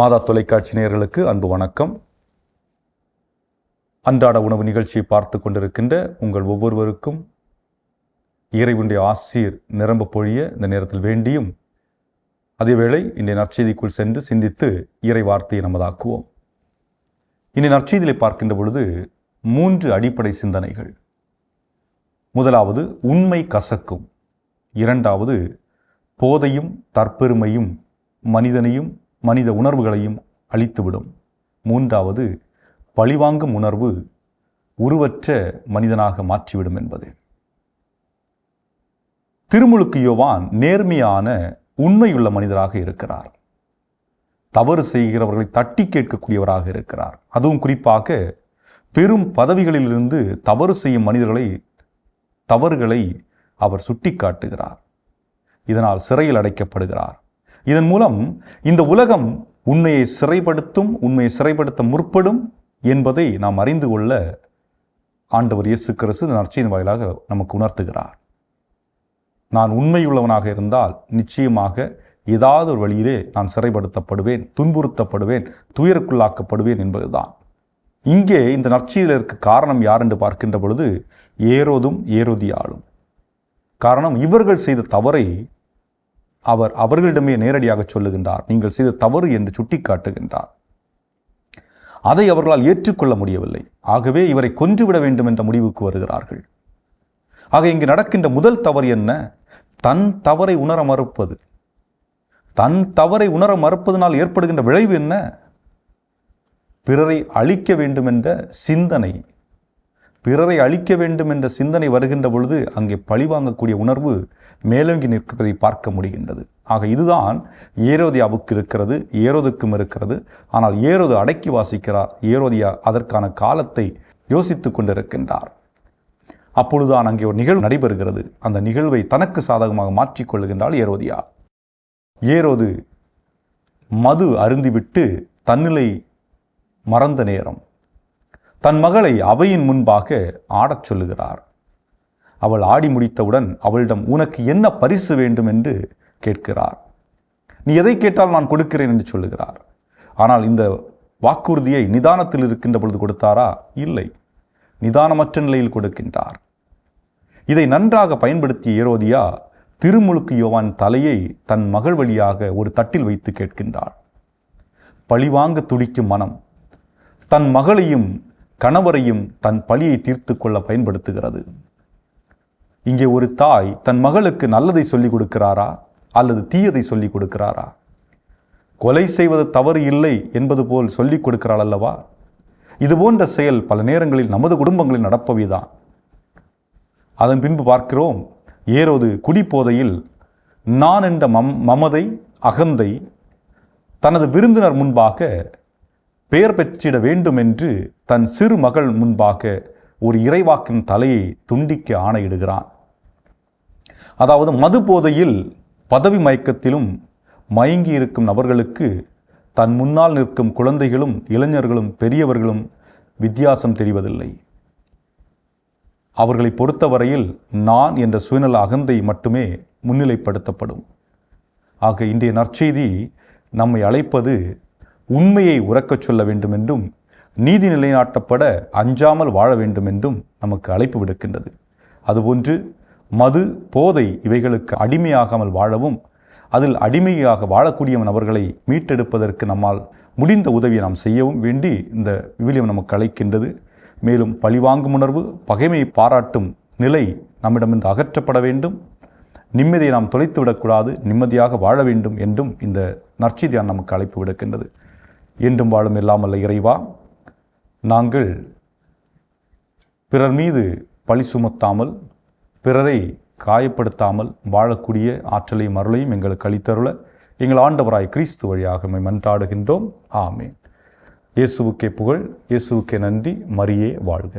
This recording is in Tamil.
மாதா தொலைக்காட்சி நேயர்களுக்கு அன்பு வணக்கம். அன்றாட உணவு நிகழ்ச்சியை பார்த்து கொண்டிருக்கின்ற உங்கள் ஒவ்வொருவருக்கும் இறைவனுடைய ஆசீர் நிரம்ப பொழிய இந்த நேரத்தில் வேண்டியும், அதேவேளை இன்றைய நற்செய்திக்குள் சென்று சிந்தித்து இறை வார்த்தையை நமதாக்குவோம். இன்றைய நற்செய்தியை பார்க்கின்ற பொழுது 3 அடிப்படை சிந்தனைகள். முதலாவது, உண்மை கசக்கும். இரண்டாவது, போதையும் தற்பெருமையும் மனிதனையும் மனித உணர்வுகளையும் அழித்துவிடும். மூன்றாவது, பழிவாங்கும் உணர்வு உருவற்ற மனிதனாக மாற்றிவிடும் என்பது. திருமுழுக்கு யோவான் நேர்மையான உண்மையுள்ள மனிதராக இருக்கிறார். தவறு செய்கிறவர்களை தட்டி கேட்கக்கூடியவராக இருக்கிறார். அதுவும் குறிப்பாக பெரும் பதவிகளிலிருந்து தவறு செய்யும் தவறுகளை அவர் சுட்டி காட்டுகிறார். இதனால் சிறையில் அடைக்கப்படுகிறார். இதன் மூலம் இந்த உலகம் உண்மையை சிறைப்படுத்த முற்படும் என்பதை நாம் அறிந்து கொள்ள ஆண்டவர் இயேசு கிறிஸ்து இந்த நற்செய்தியின் வாயிலாக நமக்கு உணர்த்துகிறார். நான் உண்மையுள்ளவனாக இருந்தால் நிச்சயமாக ஏதாவது ஒரு வழியிலே நான் சிறைப்படுத்தப்படுவேன், துன்புறுத்தப்படுவேன், துயருக்குள்ளாக்கப்படுவேன் என்பதுதான். இங்கே இந்த நற்செய்தியில் இருக்க காரணம் யார் என்று பார்க்கின்ற பொழுது ஏரோதும் ஏரோதியாளும். காரணம், இவர்கள் செய்த தவறை அவர் அவர்களிடமே நேரடியாக சொல்லுகின்றார். நீங்கள் செய்த தவறு என்று சுட்டி காட்டுகின்றார். அதை அவர்களால் ஏற்றுக்கொள்ள முடியவில்லை. ஆகவே இவரை கொன்றுவிட வேண்டும் என்ற முடிவுக்கு வருகிறார்கள். ஆக இங்கு நடக்கின்ற முதல் தவறு என்ன? தன் தவறை உணர மறுப்பது. தன் தவறை உணர மறுப்பதனால் ஏற்படுகின்ற விளைவு என்ன? பிறரை அழிக்க வேண்டும் என்ற சிந்தனை. பிறரை அழிக்க வேண்டும் என்ற சிந்தனை வருகின்ற பொழுது அங்கே பழிவாங்கக்கூடிய உணர்வு மேலோங்கி நிற்பதை பார்க்க முடிகின்றது. ஆக இதுதான் ஏரோதியாவுக்கு இருக்கிறது, ஏரோதுக்கும் இருக்கிறது. ஆனால் ஏரோது அடக்கி வாசிக்கிறார், ஏரோதியா அதற்கான காலத்தை யோசித்து கொண்டிருக்கின்றார். அப்பொழுதுதான் அங்கே ஒரு நிகழ்வு நடைபெறுகிறது. அந்த நிகழ்வை தனக்கு சாதகமாக மாற்றிக்கொள்ளுகின்றாள் ஏரோதியா. ஏரோது மது அருந்திவிட்டு தன்னிலை மறந்த நேரம் தன் மகளை அவையின் முன்பாக ஆடச் சொல்லுகிறார். அவள் ஆடி முடித்தவுடன் அவளிடம் உனக்கு என்ன பரிசு வேண்டும் என்று கேட்கிறார். நீ எதை கேட்டால் நான் கொடுக்கிறேன் என்று சொல்லுகிறார். ஆனால் இந்த வாக்குறுதியை நிதானத்தில் இருக்கின்ற பொழுது கொடுத்தாரா? இல்லை, நிதானமற்ற நிலையில் கொடுக்கின்றார். இதை நன்றாக பயன்படுத்திய ஏரோதியா திருமுழுக்கு யோவான் தலையை தன் மகள் வழியாக ஒரு தட்டில் வைத்து கேட்கின்றார். பழிவாங்க துடிக்கும் மனம் தன் மகளையும் கணவரையும் தன் பழியை தீர்த்து கொள்ள பயன்படுத்துகிறது. இங்கே ஒரு தாய் தன் மகளுக்கு நல்லதை சொல்லிக் கொடுக்கிறாரா அல்லது தீயதை சொல்லிக் கொடுக்கிறாரா? கொலை செய்வது தவறு இல்லை என்பது போல் சொல்லிக் கொடுக்கிறாள் அல்லவா? இது போன்ற செயல் பல நேரங்களில் நமது குடும்பங்களில் நடப்பவைதான். அதன் பின்பு பார்க்கிறோம், ஏரோது குடிப்போதையில் நான் என்ற மமதை, அகந்தை தனது விருந்தினர் முன்பாக பெயர் பெற்றிட வேண்டும் என்று தன் சிறு மகள் முன்பாக ஒரு இறைவாக்கின் தலையை துண்டிக்க ஆணையிடுகிறான். அதாவது மது போதையில் பதவி மயக்கத்திலும் மயங்கி இருக்கும் நபர்களுக்கு தன் முன்னால் நிற்கும் குழந்தைகளும் இளைஞர்களும் பெரியவர்களும் வித்தியாசம் தெரிவதில்லை. அவர்களை பொறுத்தவரையில் நான் என்ற சுயநல அகந்தை மட்டுமே முன்னிலைப்படுத்தப்படும். ஆக இன்றைய நற்செய்தி நம்மை அழைப்பது உண்மையை உரக்கச் சொல்ல வேண்டும் என்றும் நீதி நிலைநாட்டப்பட அஞ்சாமல் வாழ வேண்டும் என்றும் நமக்கு அழைப்பு விடுக்கின்றது. அதுபோன்று மது, போதை இவைகளுக்கு அடிமையாகாமல் வாழவும், அதில் அடிமையாக வாழக்கூடிய நபர்களை மீட்டெடுப்பதற்கு நம்மால் முடிந்த உதவியை நாம் செய்யவும் வேண்டி இந்த விவிலியம் நமக்கு அழைக்கின்றது. மேலும் பழிவாங்கும் உணர்வு, பகைமையை பாராட்டும் நிலை நம்மிடமிருந்து அகற்றப்பட வேண்டும். நிம்மதியை நாம் தொலைத்து விடக்கூடாது, நிம்மதியாக வாழ வேண்டும் என்றும் இந்த நற்செய்தியான் நமக்கு அழைப்பு விடுக்கின்றது. என்றும் வாழும் இல்லாமல்ல இறைவா, நாங்கள் பிறர் மீது பழி சுமத்தாமல், பிறரை காயப்படுத்தாமல் வாழக்கூடிய ஆற்றலையும் அருளையும் எங்களுக்கு அளித்தருள எங்கள் ஆண்டவராய் கிறிஸ்து வழியாக நம்மை மன்றாடுகின்றோம். ஆமேன். இயேசுவுக்கே புகழ், இயேசுவுக்கே நன்றி. மரியே வாழ்க.